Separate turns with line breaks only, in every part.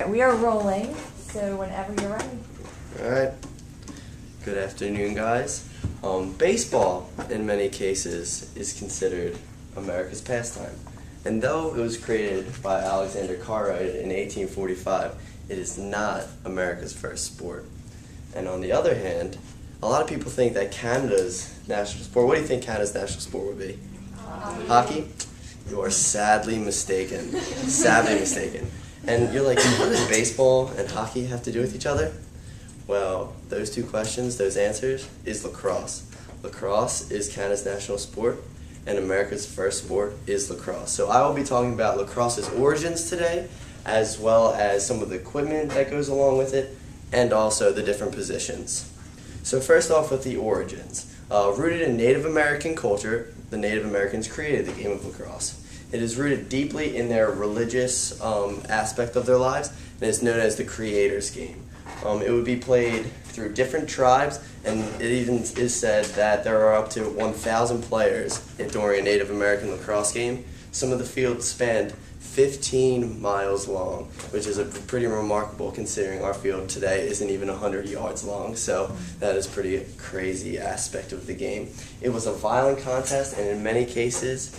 We are rolling, so whenever you're ready.
All right. Good afternoon, guys. Baseball, in many cases, is considered America's pastime. And though it was created by Alexander Cartwright in 1845, it is not America's first sport. And on the other hand, a lot of people think that Canada's national sport, what do you think Canada's national sport would be? Hockey? You are sadly mistaken. Sadly mistaken. And you're like, what does baseball and hockey have to do with each other? Well, those two questions, those answers, is lacrosse. Lacrosse is Canada's national sport, and America's first sport is lacrosse. So I will be talking about lacrosse's origins today, as well as some of the equipment that goes along with it, and also the different positions. So first off with the origins. Rooted in Native American culture, the Native Americans created the game of lacrosse. It is rooted deeply in their religious aspect of their lives, and is known as the creator's game. It would be played through different tribes, and it even is said that there are up to 1,000 players during a Native American lacrosse game. Some of the fields spanned 15 miles long, which is pretty remarkable considering our field today isn't even 100 yards long, so that is pretty crazy aspect of the game. It was a violent contest, and in many cases,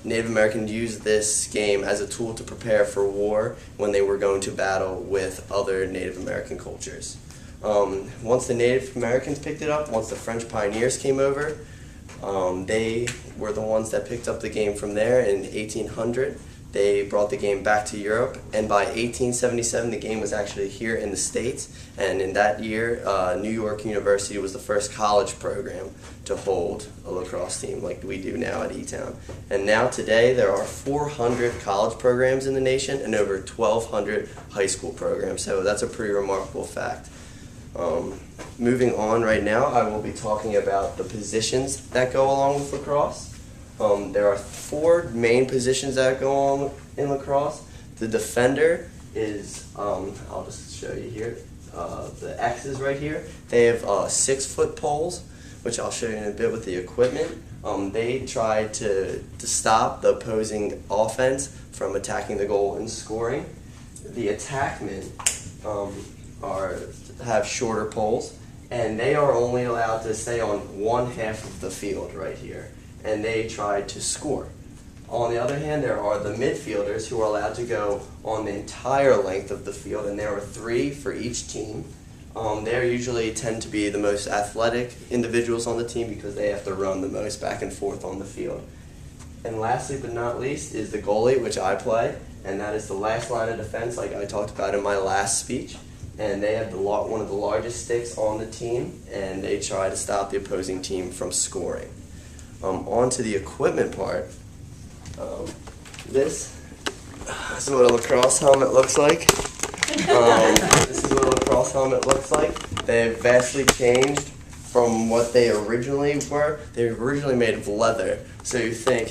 Native Americans used this game as a tool to prepare for war when they were going to battle with other Native American cultures. Once the Native Americans picked it up, once the French pioneers came over, they were the ones that picked up the game from there. In 1800, they brought the game back to Europe, and by 1877, the game was actually here in the States, and in that year, New York University was the first college program to hold a lacrosse team like we do now at E-Town. And now today, there are 400 college programs in the nation and over 1,200 high school programs, so that's a pretty remarkable fact. Moving on right now, I will be talking about the positions that go along with lacrosse. There are 4 main positions that go on in lacrosse. The defender is, I'll just show you here, the X's right here. They have 6-foot poles, which I'll show you in a bit with the equipment. They try to stop the opposing offense from attacking the goal and scoring. The attackmen have shorter poles, and they are only allowed to stay on one half of the field right here, and they try to score. On the other hand, there are the midfielders who are allowed to go on the entire length of the field, and there are 3 for each team. They usually tend to be the most athletic individuals on the team because they have to run the most back and forth on the field. And lastly but not least is the goalie, which I play, and that is the last line of defense like I talked about in my last speech. And they have one of the largest sticks on the team, and they try to stop the opposing team from scoring. On to the equipment part. This is what a lacrosse helmet looks like. This is what a lacrosse helmet looks like. They have vastly changed from what they originally were. They were originally made of leather, so you think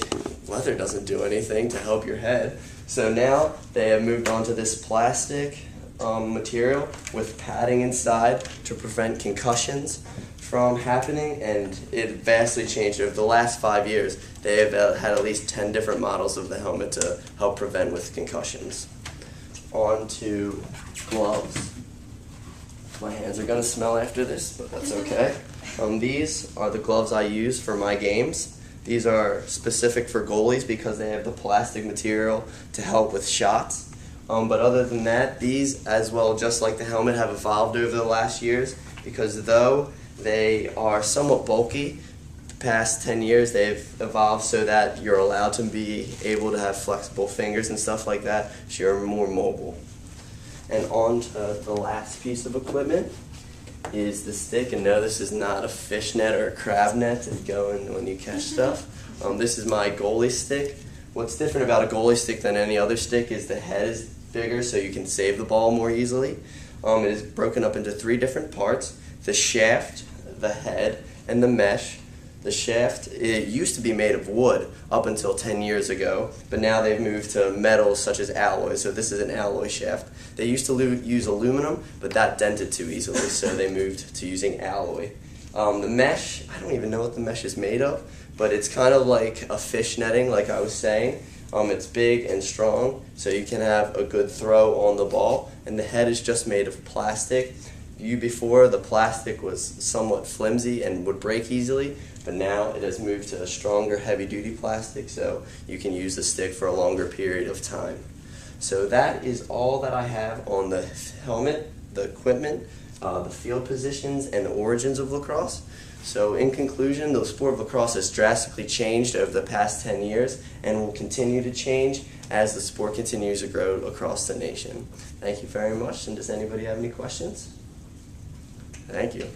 leather doesn't do anything to help your head. So now they have moved on to this plastic material with padding inside to prevent concussions from happening, and it vastly changed over the last 5 years. They have had at least 10 different models of the helmet to help prevent with concussions. On to gloves. My hands are going to smell after this, but that's okay. These are the gloves I use for my games. These are specific for goalies because they have the plastic material to help with shots. But other than that, these as well, just like the helmet, have evolved over the last years because though they are somewhat bulky, the past 10 years they've evolved so that you're allowed to be able to have flexible fingers and stuff like that, so you're more mobile. And on to the last piece of equipment is the stick, and no, this is not a fish net or a crab net to go in when you catch stuff. This is my goalie stick. What's different about a goalie stick than any other stick is the head is bigger so you can save the ball more easily. It is broken up into 3 different parts: the shaft, the head, and the mesh. The shaft, it used to be made of wood up until 10 years ago, but now they've moved to metals such as alloy, so this is an alloy shaft. They used to use aluminum, but that dented too easily, so they moved to using alloy. The mesh, I don't even know what the mesh is made of, but it's kind of like a fish netting, like I was saying. It's big and strong, so you can have a good throw on the ball, and the head is just made of plastic. Before, the plastic was somewhat flimsy and would break easily, but now it has moved to a stronger heavy-duty plastic, so you can use the stick for a longer period of time. So that is all that I have on the helmet, the equipment, the field positions, and the origins of lacrosse. So in conclusion, the sport of lacrosse has drastically changed over the past 10 years and will continue to change as the sport continues to grow across the nation. Thank you very much, and does anybody have any questions? Thank you.